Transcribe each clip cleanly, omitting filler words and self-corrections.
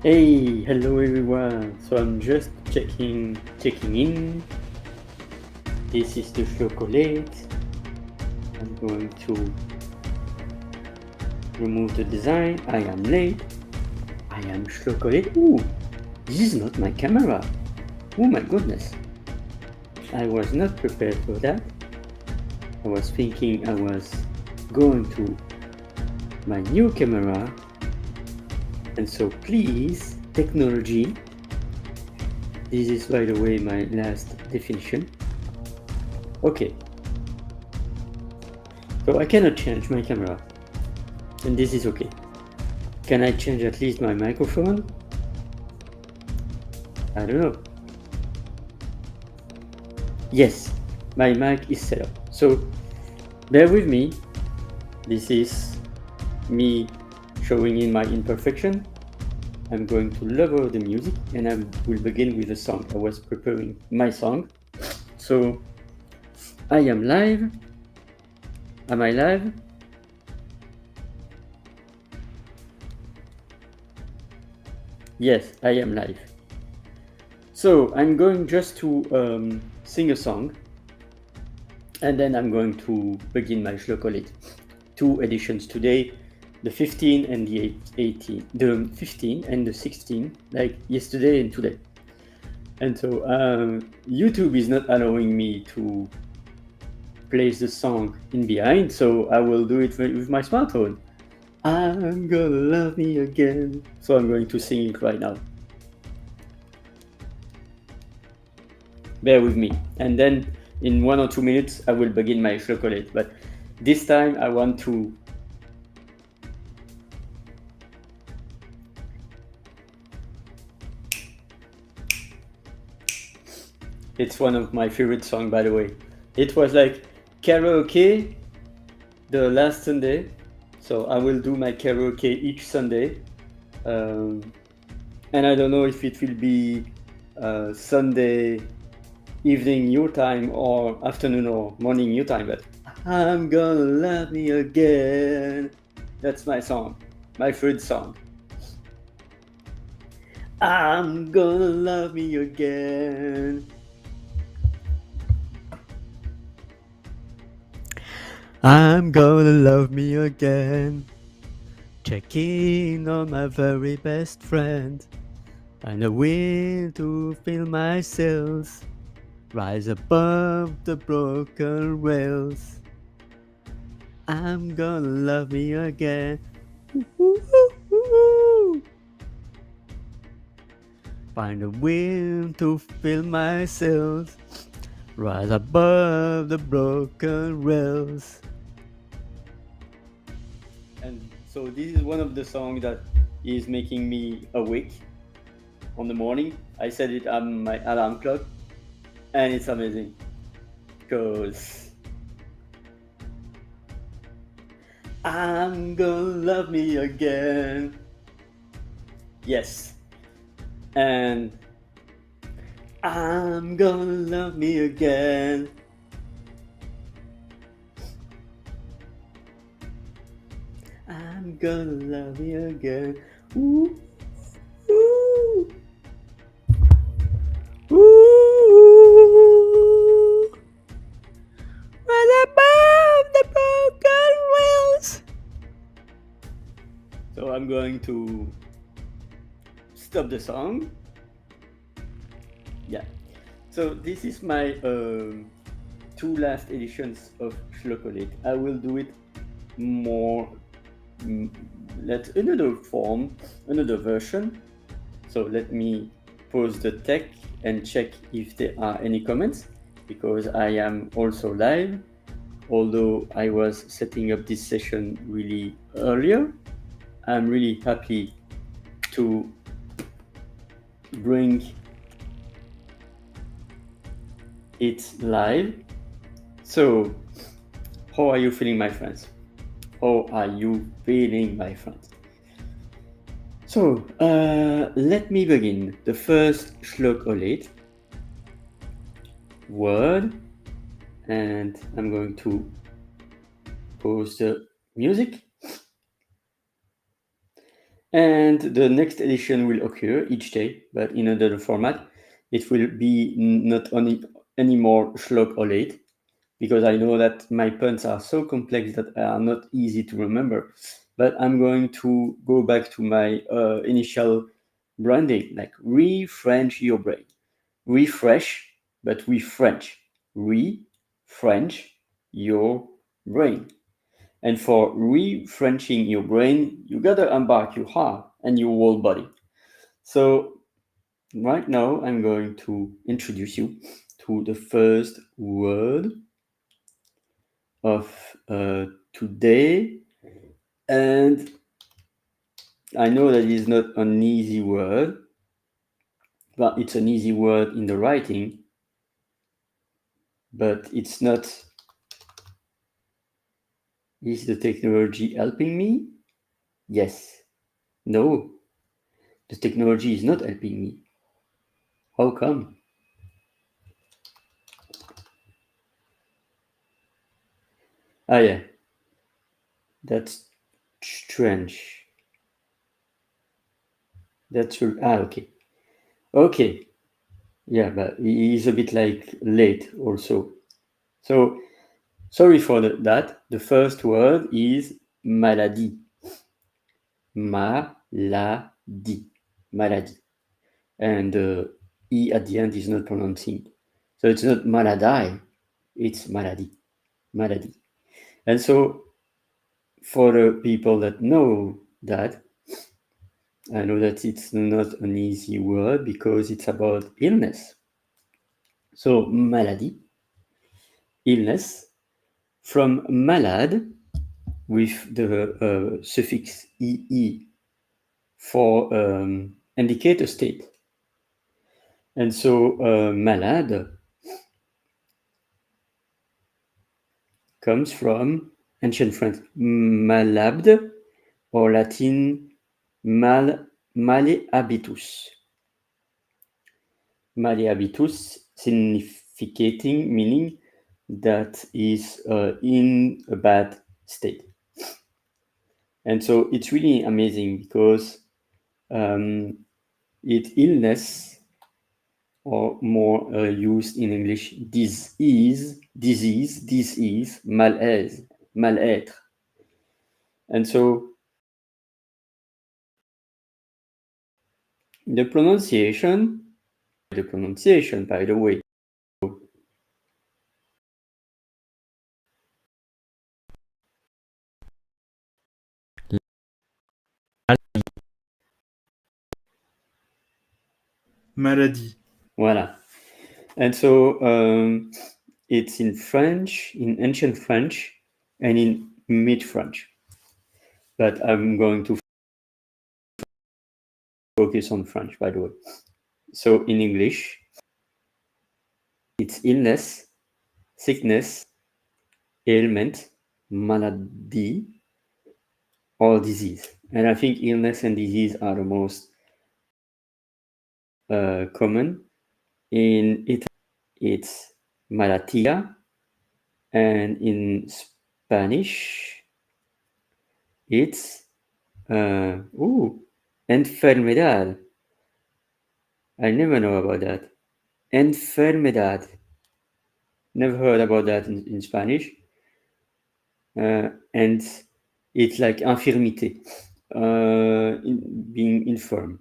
Hey, hello everyone. So I'm just checking in. This is the ChLogOlate. I'm going to remove the design. I am late. I am ChLogOlate. Ooh, this is not my camera. Oh my goodness. I was not prepared for that. I was thinking I was going to my new camera. And so please, technology. This is, by the way, my last definition. Okay. So I cannot change my camera. And this is okay. Can I change at least my microphone? I don't know. Yes, my mic is set up. So bear with me. This is me showing in my imperfection. I'm going to lower the music and I will begin with a song. I was preparing my song. So I am live. Am I live? Yes, I am live. So I'm going just to sing a song, and then I'm going to begin my ChLogOlate. 2 editions today, the 15 and the 18, the 15 and the 16, like yesterday and today. And so YouTube is not allowing me to place the song in behind, so I will do it with my smartphone. I'm gonna love me again. So I'm going to sing it right now. Bear with me. And then in 1 or 2 minutes, I will begin my ChLogOlate. But this time I want to It's one of my favorite songs, by the way. It was like karaoke the last Sunday. So I will do my karaoke each Sunday. And I don't know if it will be Sunday evening your time or afternoon or morning your time, but I'm gonna love me again. That's my song, my favorite song. I'm gonna love me again. I'm gonna love me again. Check in on my very best friend. Find a will to fill my sails. Rise above the broken rails. I'm gonna love me again. Ooh. Find a will to fill my sails. Rise above the broken rails. And so this is one of the songs that is making me awake on the morning. I set it on my alarm clock, and it's amazing because I'm gonna love me again. Yes, and I'm gonna love me again. I'm gonna love me again. Ooh, ooh, ooh. Right above the broken rails. So I'm going to stop the song. Yeah. So this is my 2 last editions of ChLogOlate. I will do it more. Let another form, another version. So let me pause the tech and check if there are any comments, because I am also live, although I was setting up this session really earlier. I'm really happy to bring it live. So how are you feeling, my friends? How are you feeling, my friends? So let me begin. The first ChLogOlate word, and I'm going to pause the music. And the next edition will occur each day, but in another format. It will be not only anymore ChLogOlate, because I know that my puns are so complex that are not easy to remember. But I'm going to go back to my initial branding, like refresh your brain. Refresh, but we French. Re-French your brain. And for refrenching your brain, you gotta embark your heart and your whole body. So right now, I'm going to introduce you to the first word of today. And I know that it's not an easy word, but it's an easy word in the writing, but it's not. Is the technology helping me? Yes. No, the technology is not helping me. How come? Ah, yeah. That's strange. That's okay. Okay. Yeah, but he is a bit like late also. So sorry for that. The first word is maladie. Maladie. Maladie. And E at the end is not pronouncing. So it's not maladie, it's maladie. Maladie. And so for the people that know that, I know that it's not an easy word because it's about illness. So maladie, illness, from malade with the suffix ee for indicate a state. And so malade comes from ancient French malabde or Latin malehabitus. Malehabitus significating meaning that is in a bad state. And so it's really amazing because it illness, or more used in English, disease, malaise, mal-être. And so the pronunciation, by the way, Maladie. voilà. And so it's in French, in ancient French, and in mid French. But I'm going to focus on French, by the way. So in English, it's illness, sickness, ailment, maladie, or disease. And I think illness and disease are the most common. In Italy, it's malattia, and in Spanish, it's enfermedad. I never know about that. Enfermedad. Never heard about that in Spanish. And it's like infirmité, being infirm.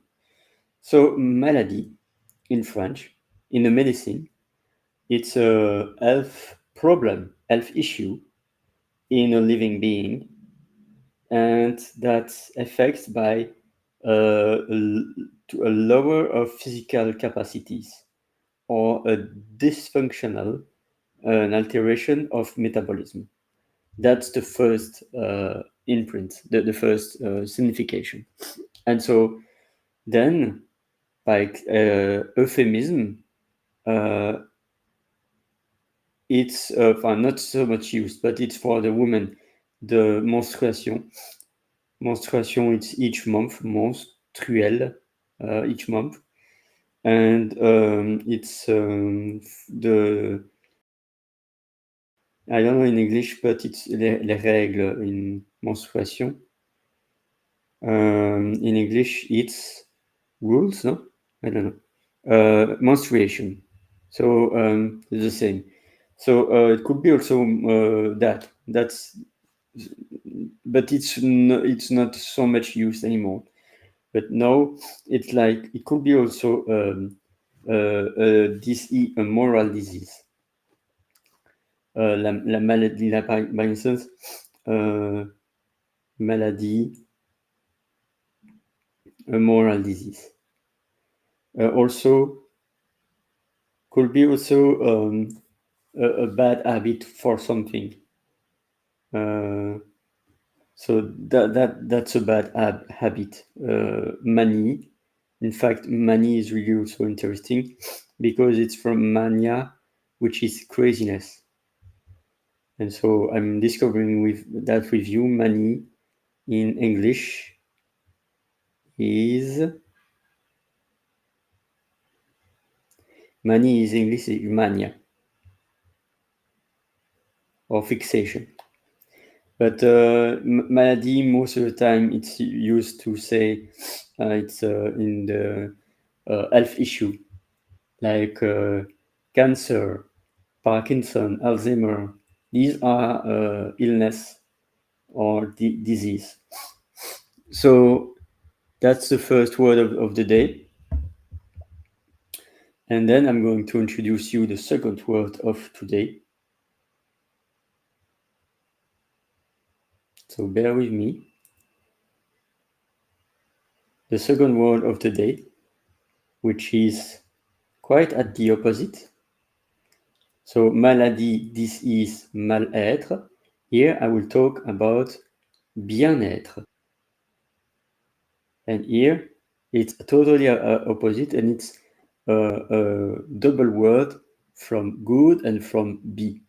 So maladie in French, in the medicine, it's a health problem, health issue in a living being, and that's affected by to a lower of physical capacities or a dysfunctional, an alteration of metabolism. That's the first imprint, the first signification. And so then, like euphemism, it's not so much used, but it's for the woman, the menstruation. Menstruation, it's each month, menstruel, each month. And it's the, I don't know in English, but it's les règles in menstruation. In English, it's rules, no? I don't know. Menstruation. So it's the same. So it could be also that. But it's not so much used anymore. But now it's like it could be also a moral disease. La maladie, par instance, maladie, a moral disease. Also, could be also a bad habit for something. So that's a bad habit. Mania. In fact, mania is really also interesting because it's from mania, which is craziness. And so I'm discovering with you, mania in English is mania is English is mania or fixation. But malady, most of the time, it's used to say it's in the health issue, like cancer, Parkinson, Alzheimer. These are illness or disease. So that's the first word of the day. And then I'm going to introduce you the second word of today. So bear with me. The second word of the day, which is quite at the opposite. So maladie, disease, mal-être. Here I will talk about bien-être. And here it's totally opposite, and it's a double word from good and from be.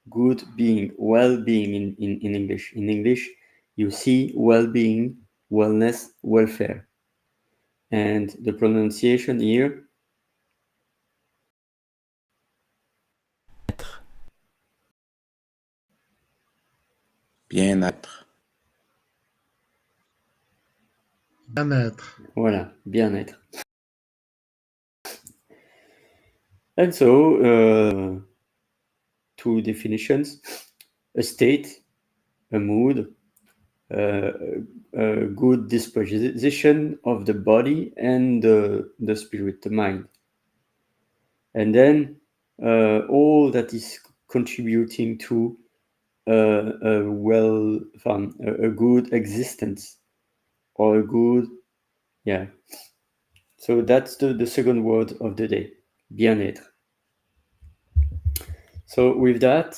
Good being, well-being in English. In English, you see well-being, wellness, welfare. And the pronunciation here, Bien-être. Bien-être. voilà, bien-être. And so, two definitions: a state, a mood, a good disposition of the body and the spirit, the mind. And then all that is contributing to a good existence or a good, yeah. So that's the second word of the day, bien-être. So with that,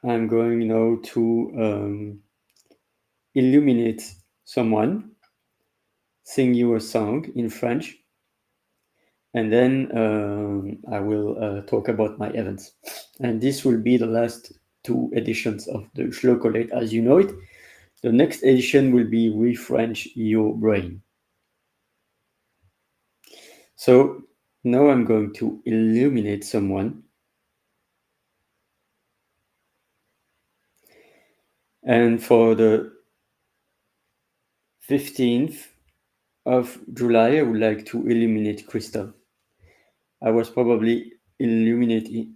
I'm going now to illuminate someone, sing you a song in French, and then I will talk about my events. And this will be the last two editions of the ChLogOlate as you know it. The next edition will be Refrench Your Brain. So now I'm going to illuminate someone. And for the 15th of July, I would like to illuminate Crystal. I was probably illuminating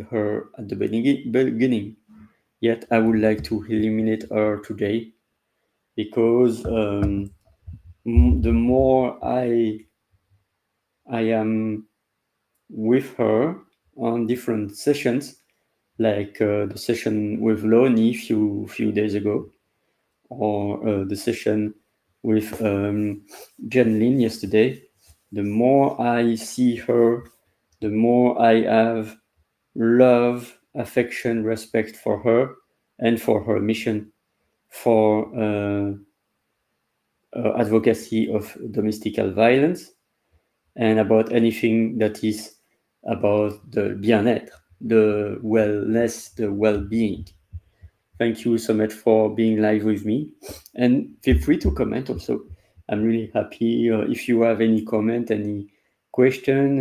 her at the beginning, yet I would like to illuminate her today because the more I am with her on different sessions, like the session with Loni few days ago, or the session with Jen Lin yesterday, the more I see her, the more I have love, affection, respect for her and for her mission for advocacy of domestic violence and about anything that is about the bien-être, the wellness, the well-being. Thank you so much for being live with me, and feel free to comment also. I'm really happy if you have any comment, any question,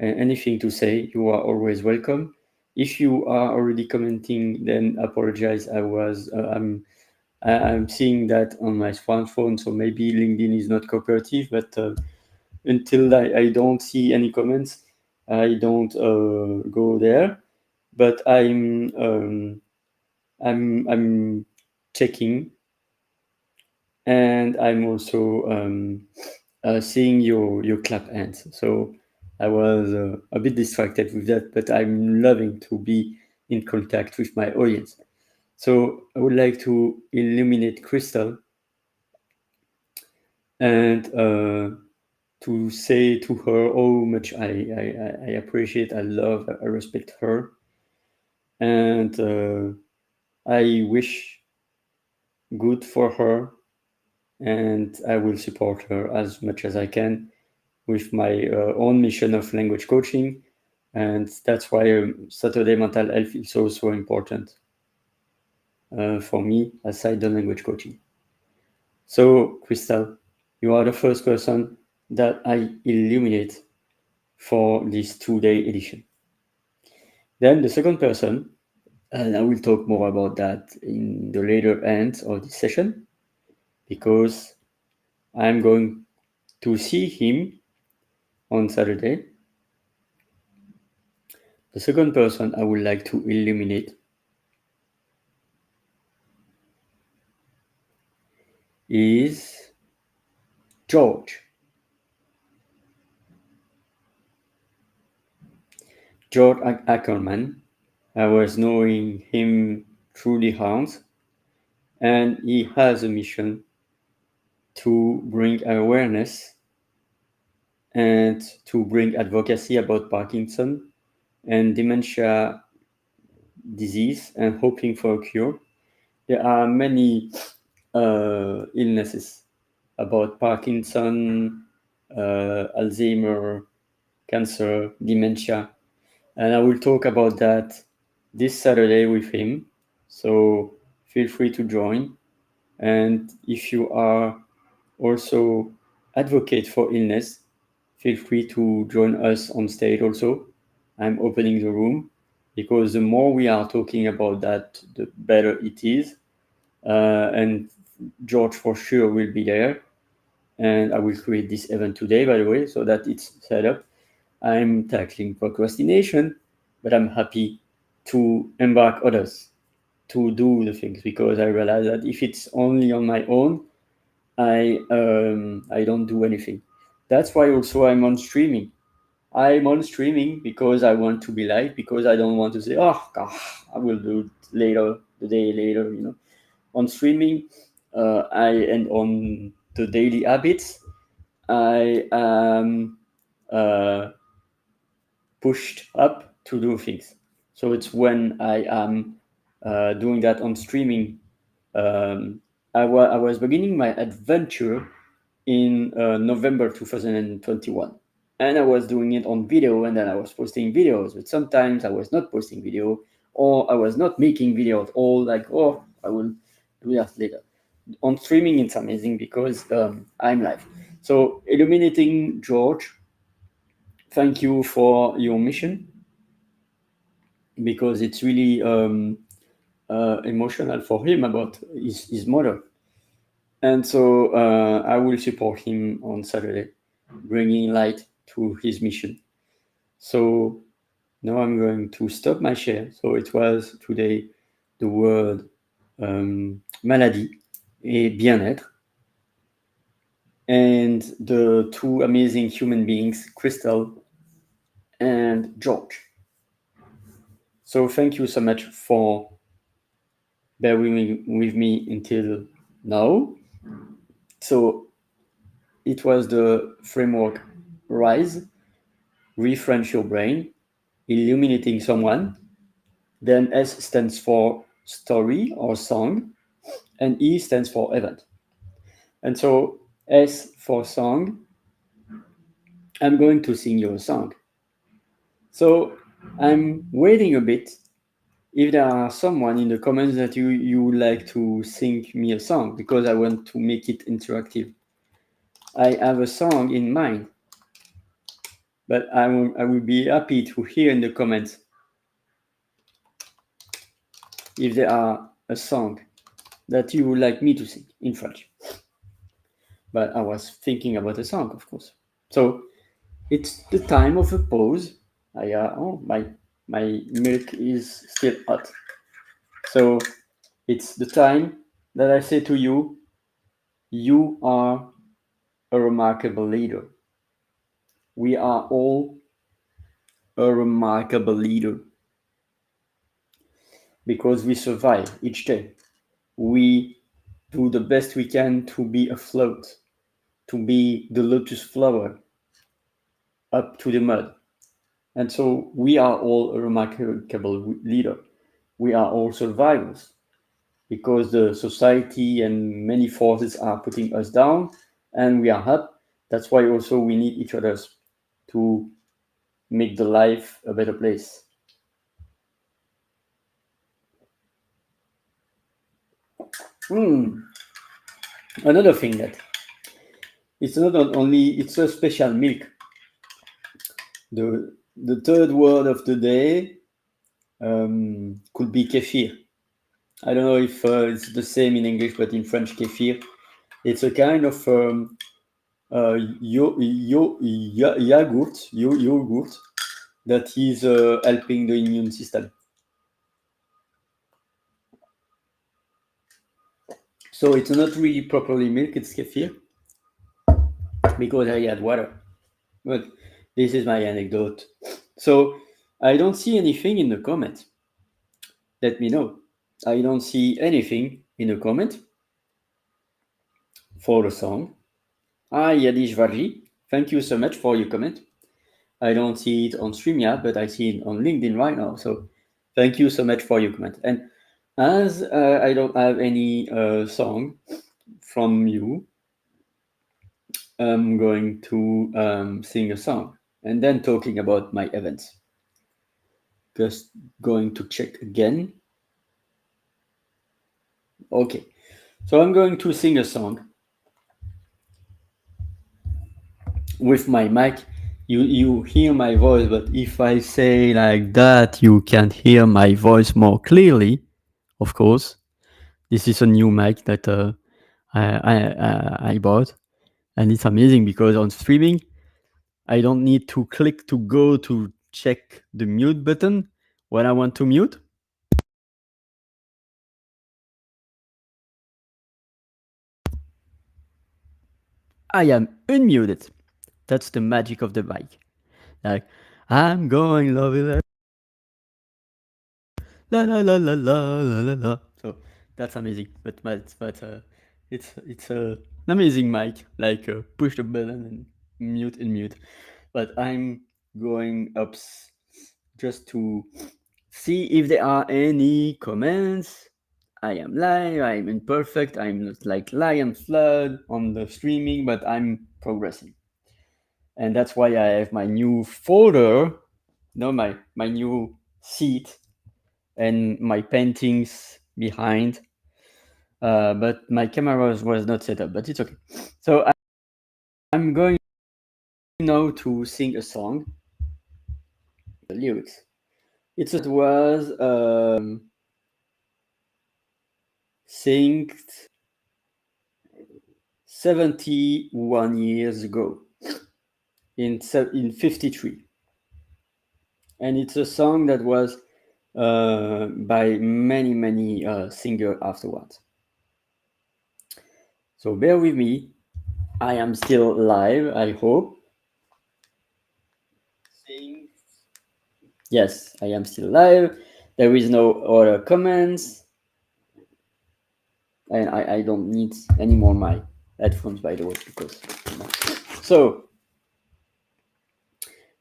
anything to say, you are always welcome. If you are already commenting, then apologize. I'm I'm seeing that on my smartphone, so maybe LinkedIn is not cooperative, but until I don't see any comments, I don't go there. But I'm checking, and I'm also seeing your clap hands. So I was a bit distracted with that, but I'm loving to be in contact with my audience. So I would like to illuminate Crystal and to say to her how much I appreciate, I love, I respect her, and I wish good for her, and I will support her as much as I can with my own mission of language coaching, and that's why Saturday mental health is so important for me aside the language coaching. So, Crystal, you are the first person that I illuminate for this 2-day edition. Then the second person, and I will talk more about that in the later end of this session, because I'm going to see him on Saturday. The second person I would like to illuminate is George. George Ackerman. I was knowing him through the hounds, and he has a mission to bring awareness and to bring advocacy about Parkinson and dementia disease and hoping for a cure. There are many illnesses about Parkinson, Alzheimer, cancer, dementia, and I will talk about that this Saturday with him. So feel free to join. And if you are also advocate for illness, feel free to join us on stage also. I'm opening the room because the more we are talking about that, the better it is. And George for sure will be there. And I will create this event today, by the way, so that it's set up. I'm tackling procrastination, but I'm happy to embark others to do the things because I realize that if it's only on my own, I don't do anything. That's why also I'm on streaming. I'm on streaming because I want to be live, because I don't want to say, oh God, I will do it later, the day later, On streaming, and on the daily habits, I am pushed up to do things. So it's when I am doing that on streaming. I was beginning my adventure in November 2021. And I was doing it on video, and then I was posting videos. But sometimes I was not posting video, or I was not making video at all. Like, oh, I will do that later. On streaming, it's amazing because I'm live. So, illuminating George, thank you for your mission because it's really emotional for him about his mother. And so I will support him on Saturday, bringing light to his mission. So now I'm going to stop my share. So it was today the word maladie et bien-être. And the two amazing human beings, Crystal and George. So thank you so much for bearing with me until now. So it was the framework RISE, refresh your brain, illuminating someone. Then S stands for story or song, and E stands for event. And so S for song, I'm going to sing you a song. So I'm waiting a bit. If there are someone in the comments that you would like to sing me a song, because I want to make it interactive. I have a song in mind, but I will be happy to hear in the comments if there are a song that you would like me to sing in French. But I was thinking about a song, of course. So it's the time of a pause. My milk is still hot. So it's the time that I say to you, you are a remarkable leader. We are all a remarkable leader because we survive each day. We do the best we can to be afloat, to be the lotus flower up to the mud. And so we are all a remarkable leader. We are all survivors because the society and many forces are putting us down and we are up. That's why also we need each other to make the life a better place. Another thing that it's not only it's a special milk. The third word of the day could be kefir. I don't know if it's the same in English, but in French, kefir. It's a kind of yogurt that is helping the immune system. So it's not really properly milk, it's kefir because I add water. But this is my anecdote. So I don't see anything in the comment. Let me know. I don't see anything in the comment for the song. Yadish Varji, thank you so much for your comment. I don't see it on StreamYard, but I see it on LinkedIn right now. So thank you so much for your comment. And as I don't have any song from you, I'm going to sing a song and then talking about my events. Just going to check again. Okay, so I'm going to sing a song with my mic. You hear my voice, but if I say like that, you can hear my voice more clearly. Of course, this is a new mic that I bought, and it's amazing because on streaming, I don't need to click to go to check the mute button when I want to mute. I am unmuted. That's the magic of the mic. Like, I'm going love it. La la la la la la la la. So that's amazing. But it's an amazing mic. Like push the button and mute. But I'm going up just to see if there are any comments. I am live. I'm imperfect. I'm not like lion flood on the streaming, but I'm progressing. And that's why I have my new folder, my new seat and my paintings behind. But my camera was not set up, but it's okay. So I'm going now to sing a song. The lyrics. It was synced 71 years ago in 53. And it's a song that was by many singers afterwards. So bear with me. I am still live, I hope. Yes, I am still live. There is no other comments. And I don't need any more my headphones, by the way, because so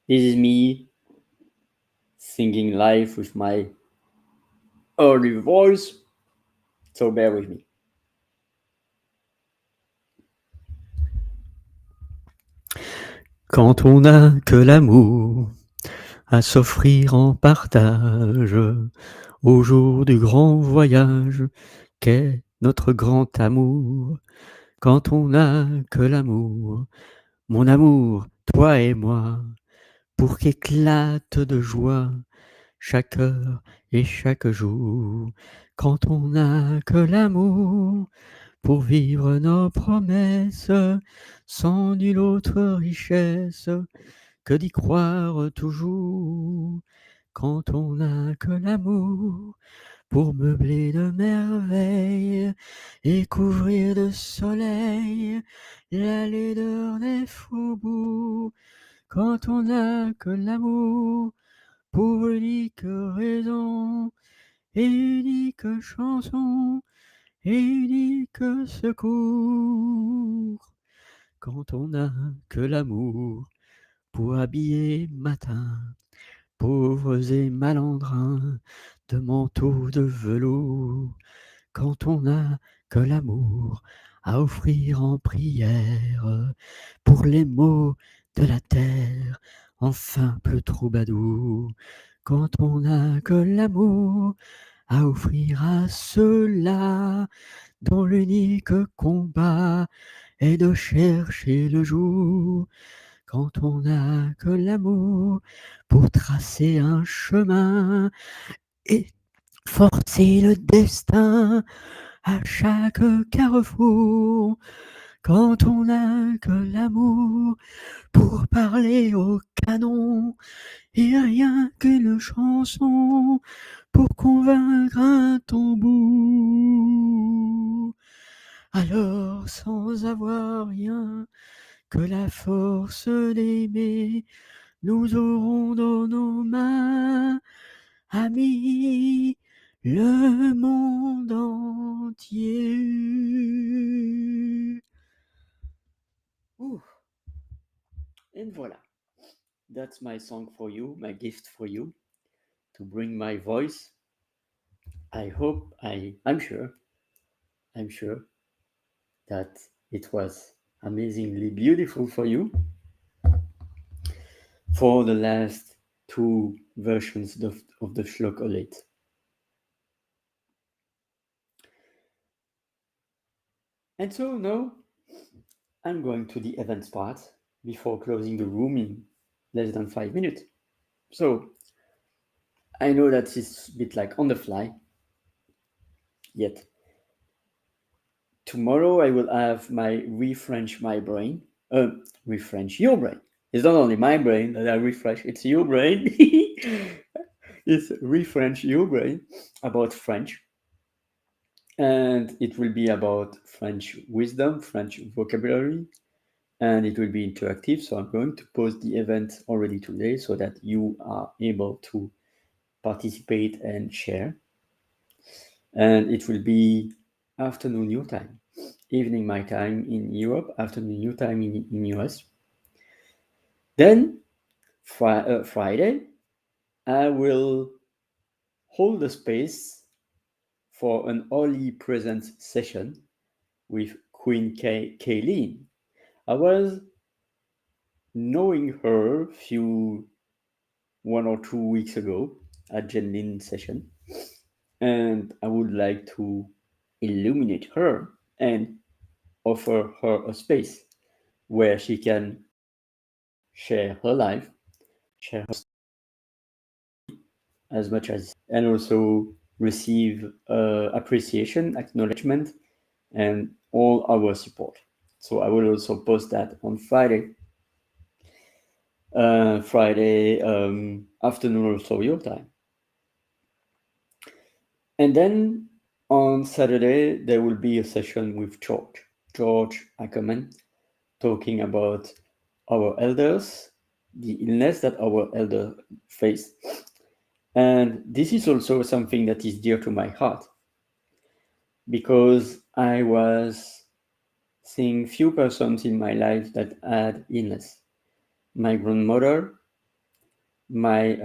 this is me singing live with my early voice. So bear with me. Quand on n'a que l'amour à s'offrir en partage au jour du grand voyage qu'est notre grand amour. Quand on n'a que l'amour, mon amour, toi et moi, pour qu'éclate de joie chaque heure Et chaque jour, quand on n'a que l'amour pour vivre nos promesses, sans nulle autre richesse que d'y croire toujours. Quand on n'a que l'amour pour meubler de merveilles et couvrir de soleil la laideur des faubourgs. Quand on n'a que l'amour pour unique raison et unique chanson et unique secours. Quand on n'a que l'amour pour habiller matin pauvres et malandrins de manteaux de velours. Quand on n'a que l'amour à offrir en prière pour les maux de la terre, en simple troubadour. Quand on n'a que l'amour à offrir à ceux-là dont l'unique combat est de chercher le jour. Quand on n'a que l'amour pour tracer un chemin et forcer le destin à chaque carrefour. Quand on n'a que l'amour pour parler au canon et rien qu'une chanson pour convaincre un tambour. Alors sans avoir rien que la force d'aimer, nous aurons dans nos mains, amis, le monde entier. Ouh. And voilà. That's my song for you, my gift for you, to bring my voice. I'm sure that it was amazingly beautiful for you. For the last two versions of the ChLogOlate. And so now I'm going to the events part before closing the room in less than 5 minutes. So I know that it's a bit like on the fly, yet tomorrow I will have my refresh my brain, refresh your brain. It's not only my brain that I refresh, it's your brain. It's refresh your brain about French. And it will be about French wisdom, French vocabulary, and it will be interactive. So I'm going to post the event already today so that you are able to participate and share. And it will be afternoon your time, evening my time in Europe, afternoon your time in US. Then Friday, I will hold a space for an early presence session with Queen Kayleen. I was knowing her 1 or 2 weeks ago at Jenlin session, and I would like to illuminate her and offer her a space where she can share her life, share her as much as, and also receive appreciation, acknowledgement, and all our support. So I will also post that on Friday afternoon, also your time. And then on Saturday, there will be a session with George Ackerman, talking about our elders, the illness that our elders face. And this is also something that is dear to my heart, because I was seeing few persons in my life that had illness. My grandmother, my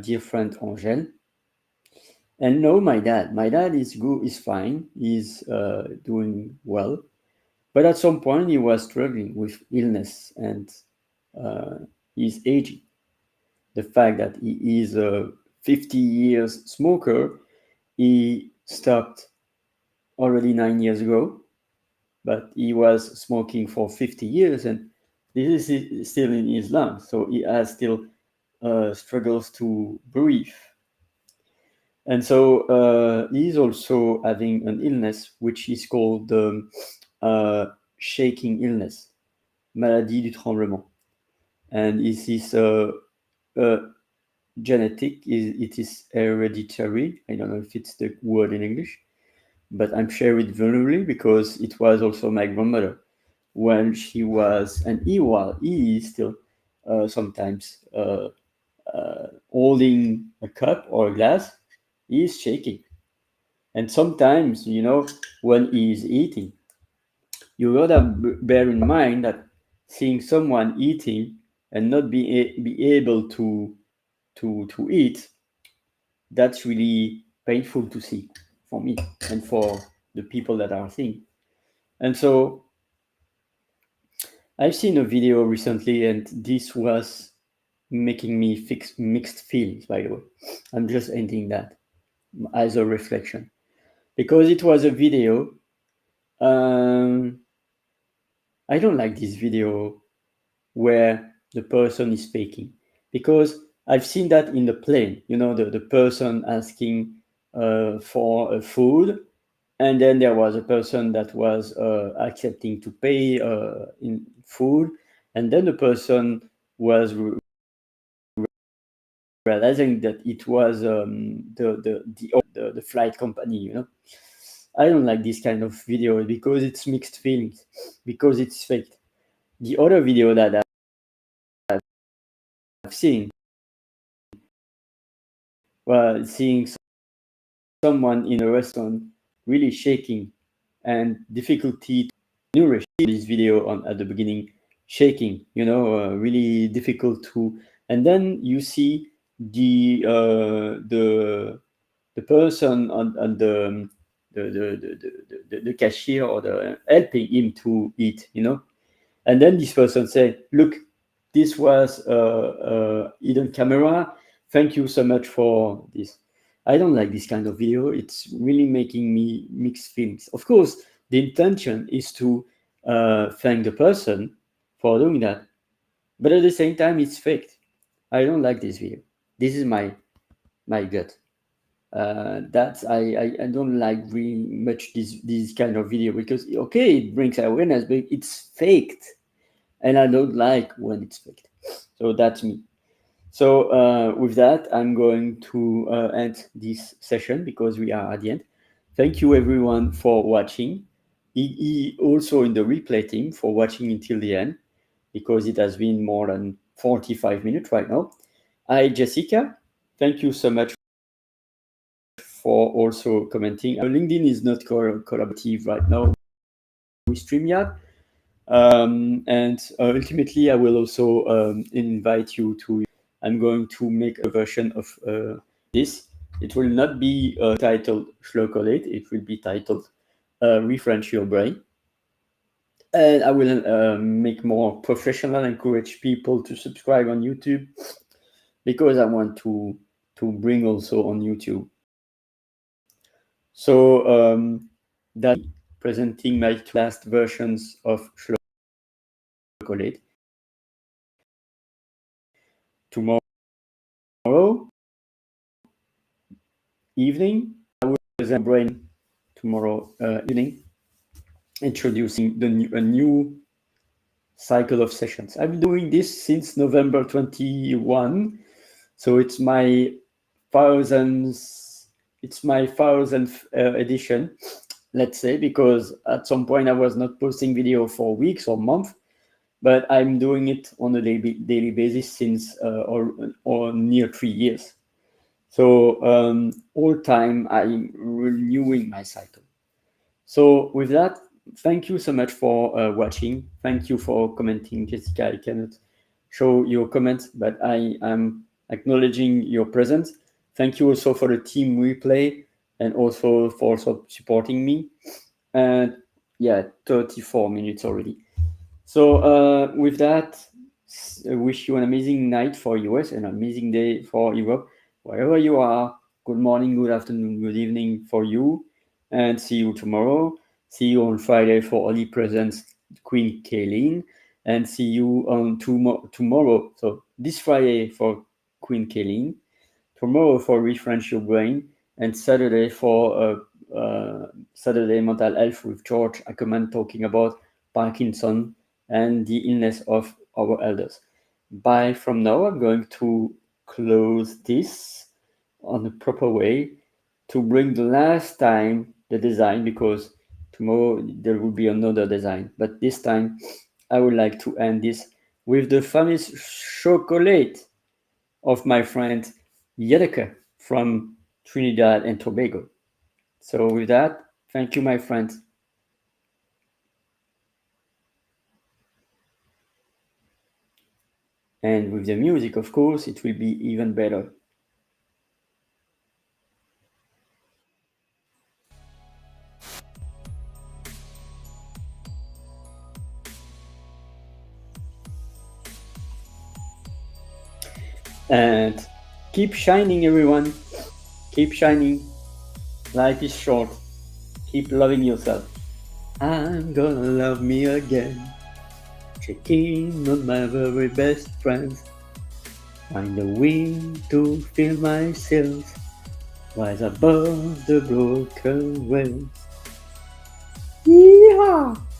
dear friend Angèle, and no, my dad. My dad is good, is fine, he's doing well. But at some point, he was struggling with illness and he's aging. The fact that he is a 50 years smoker, he stopped already 9 years ago, but he was smoking for 50 years, and this is still in his lungs. So he has still struggles to breathe. And so he's also having an illness which is called the shaking illness, maladie du tremblement. And this is genetic, it is hereditary. I don't know if it's the word in English, but I'm sharing it vulnerably because it was also my grandmother when she was, and he is still sometimes holding a cup or a glass, he is shaking. And sometimes, when he is eating, you gotta bear in mind that seeing someone eating and not be able to eat, that's really painful to see for me and for the people that are seeing. And so I've seen a video recently, and this was making me fix mixed feelings, by the way. I'm just ending that as a reflection because it was a video. um, I don't like this video where the person is faking, because I've seen that in the plane, the person asking for a food, and then there was a person that was accepting to pay in food, and then the person was realizing that it was the flight company. I don't like this kind of video because it's mixed feelings, because it's fake. The other video that I've seen was seeing someone in a restaurant really shaking and difficulty to nourish. This video on at the beginning, shaking, really difficult to, and then you see the person on the cashier or the helping him to eat, and then this person say, "Look, this was hidden camera. Thank you so much for this." I don't like this kind of video. It's really making me mixed feelings. Of course, the intention is to thank the person for doing that, but at the same time, it's faked. I don't like this video. This is my gut. That's I don't like really much this kind of video because okay, it brings awareness, but it's faked, and I don't like when it's faked. So that's me. So with that, I'm going to end this session because we are at the end. Thank you everyone for watching. Also in the replay team for watching until the end, because it has been more than 45 minutes right now. Hi Jessica, thank you so much for also commenting. LinkedIn is not collaborative right now with StreamYard. And ultimately, I will also invite you to. I'm going to make a version of this. It will not be titled ChLogOlate. It will be titled Refresh Your Brain. And I will make more professional, encourage people to subscribe on YouTube, because I want to bring also on YouTube. So that presenting my two last versions of ChLogOlate. Tomorrow evening, I will present Brain tomorrow evening, introducing a new cycle of sessions. I've been doing this since November 21, so it's my thousandth edition, let's say, because at some point I was not posting video for weeks or months, but I'm doing it on a daily basis since or near 3 years. So all time I'm renewing my cycle. So with that, thank you so much for watching. Thank you for commenting, Jessica. I cannot show your comments, but I am acknowledging your presence. Thank you also for the team replay and also for supporting me. And yeah, 34 minutes already. So with that, I wish you an amazing night for US and an amazing day for Europe. Wherever you are, good morning, good afternoon, good evening for you, and see you tomorrow. See you on Friday for Early Presents Queen Kayleen, and see you on tomorrow. So this Friday for Queen Kayleen, tomorrow for Refresh Your Brain, and Saturday for Saturday Mental Health with George Ackerman talking about Parkinson and the illness of our elders. By from now, I'm going to close this on a proper way to bring the last time the design, because tomorrow there will be another design. But this time, I would like to end this with the famous chocolate of my friend Yedeke from Trinidad and Tobago. So with that, thank you, my friends. And with the music, of course, it will be even better. And keep shining, everyone. Keep shining. Life is short. Keep loving yourself. I'm gonna love me again. Checking on my very best friends. Find a wind to fill my sails. Rise above the broken waves. Yeehaw!